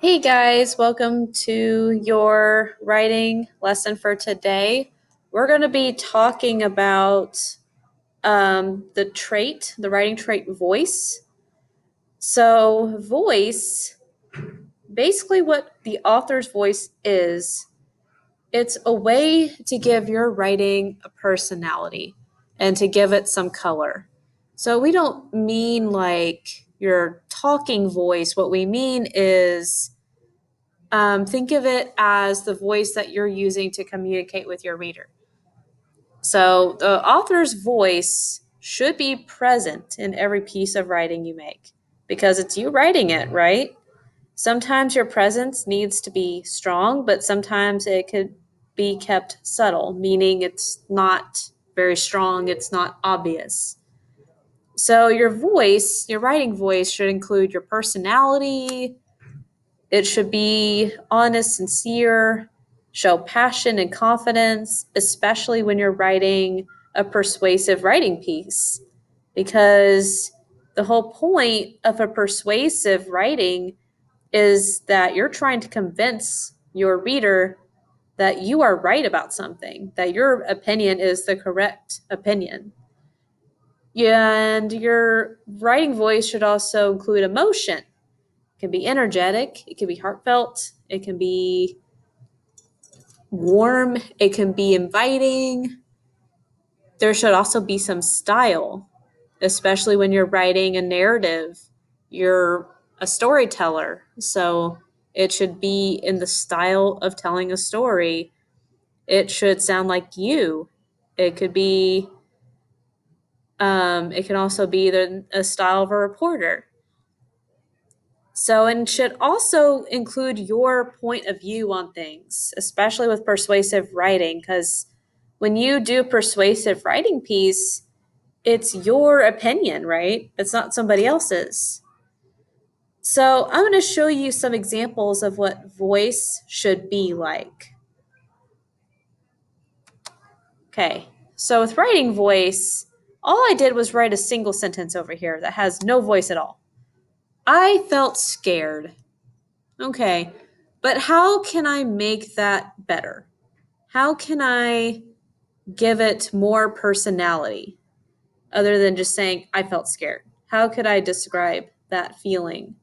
Hey guys, welcome to your writing lesson for today. We're going to be talking about the writing trait voice. So, voice, basically, what the author's voice is, it's a way to give your writing a personality and to give it some color. So, we don't mean like your talking voice. What we mean is think of it as the voice that you're using to communicate with your reader. So the author's voice should be present in every piece of writing you make because it's you writing it, right? Sometimes your presence needs to be strong, but sometimes it could be kept subtle, meaning it's not very strong, it's not obvious. So your voice, your writing voice, should include your personality, it should be honest, sincere, show passion and confidence, especially when you're writing a persuasive writing piece. Because the whole point of a persuasive writing is that you're trying to convince your reader that you are right about something, that your opinion is the correct opinion. And your writing voice should also include emotion. It can be energetic, it can be heartfelt, it can be warm, it can be inviting. There should also be some style, especially when you're writing a narrative. You're a storyteller, so it should be in the style of telling a story. It should sound like you. It could be, it can also be a style of a reporter. So, and should also include your point of view on things, especially with persuasive writing, because when you do a persuasive writing piece, it's your opinion, right? It's not somebody else's. So, I'm going to show you some examples of what voice should be like. Okay, so with writing voice, all I did was write a single sentence over here that has no voice at all. I felt scared. Okay, but how can I make that better? How can I give it more personality other than just saying, I felt scared? How could I describe that feeling?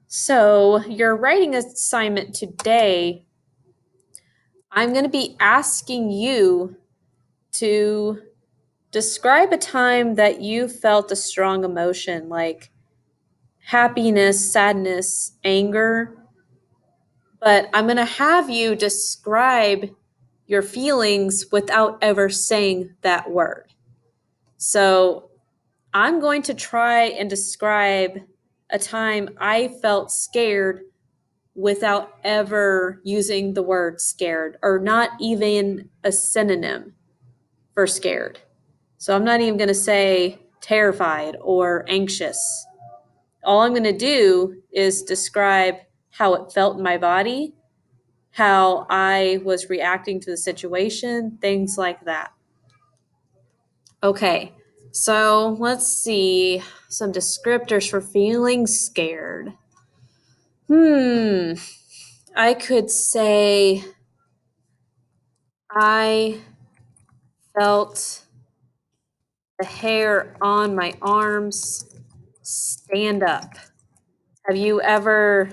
So, your writing assignment today, I'm going to be asking you to describe a time that you felt a strong emotion like happiness, sadness, anger. But I'm going to have you describe your feelings without ever saying that word. So I'm going to try and describe a time I felt scared without ever using the word scared or not even a synonym for scared. So I'm not even going to say terrified or anxious. All I'm going to do is describe how it felt in my body, how I was reacting to the situation, things like that. Okay, so let's see some descriptors for feeling scared. I could say I felt the hair on my arms stand up. Have you ever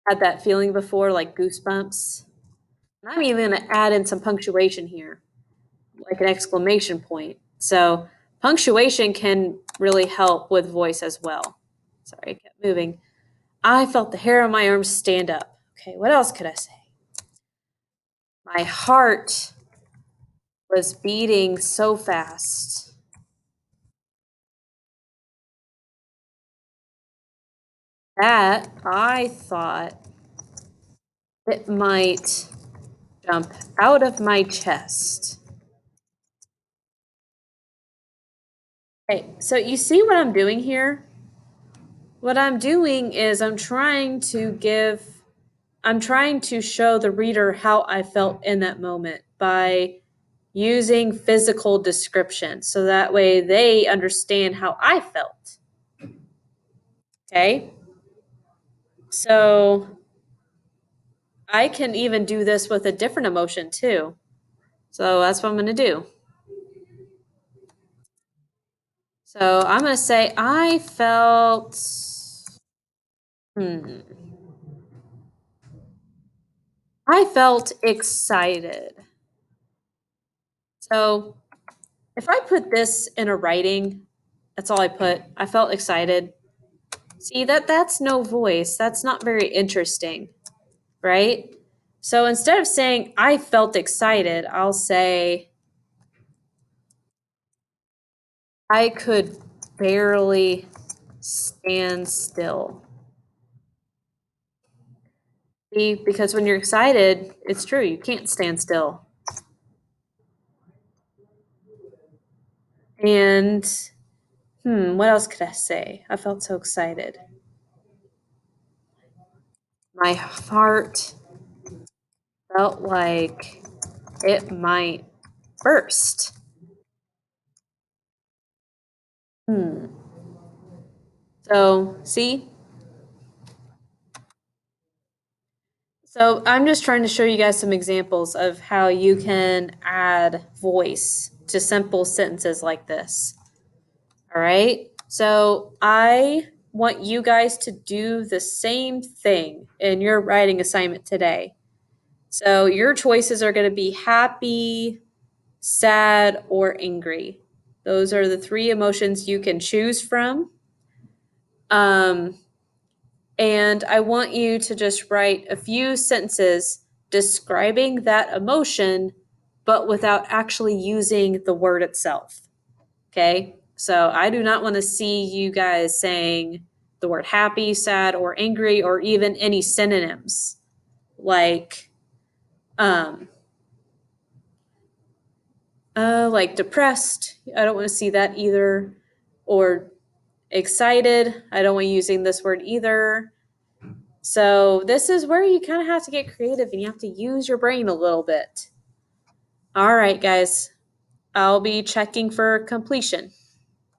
had that feeling before, like goosebumps? And I'm even going to add in some punctuation here, like an exclamation point. So, punctuation can really help with voice as well. Sorry, I kept moving. I felt the hair on my arms stand up. Okay, what else could I say? My heart was beating so fast that I thought it might jump out of my chest. Okay, so you see what I'm doing here? What I'm doing is I'm trying to show the reader how I felt in that moment by using physical description so that way they understand how I felt. Okay? So I can even do this with a different emotion too. So that's what I'm going to do. So I'm going to say I felt, hmm, I felt excited. So if I put this in a writing, that's all I put. I felt excited. See, that's no voice. That's not very interesting, right? So instead of saying I felt excited, I'll say I could barely stand still. See, because when you're excited, it's true, you can't stand still. And what else could I say? I felt so excited. My heart felt like it might burst. Hmm. So, see? So, I'm just trying to show you guys some examples of how you can add voice to simple sentences like this. All right? So, I want you guys to do the same thing in your writing assignment today. So, your choices are going to be happy, sad, or angry. Those are the three emotions you can choose from. Um, and I want you to just write a few sentences describing that emotion, but without actually using the word itself. Okay? So I do not want to see you guys saying the word happy, sad, or angry, or even any synonyms um, like depressed. I don't want to see that either. Or excited. I don't want you using this word either. So this is where you kind of have to get creative and you have to use your brain a little bit. All right, guys. I'll be checking for completion.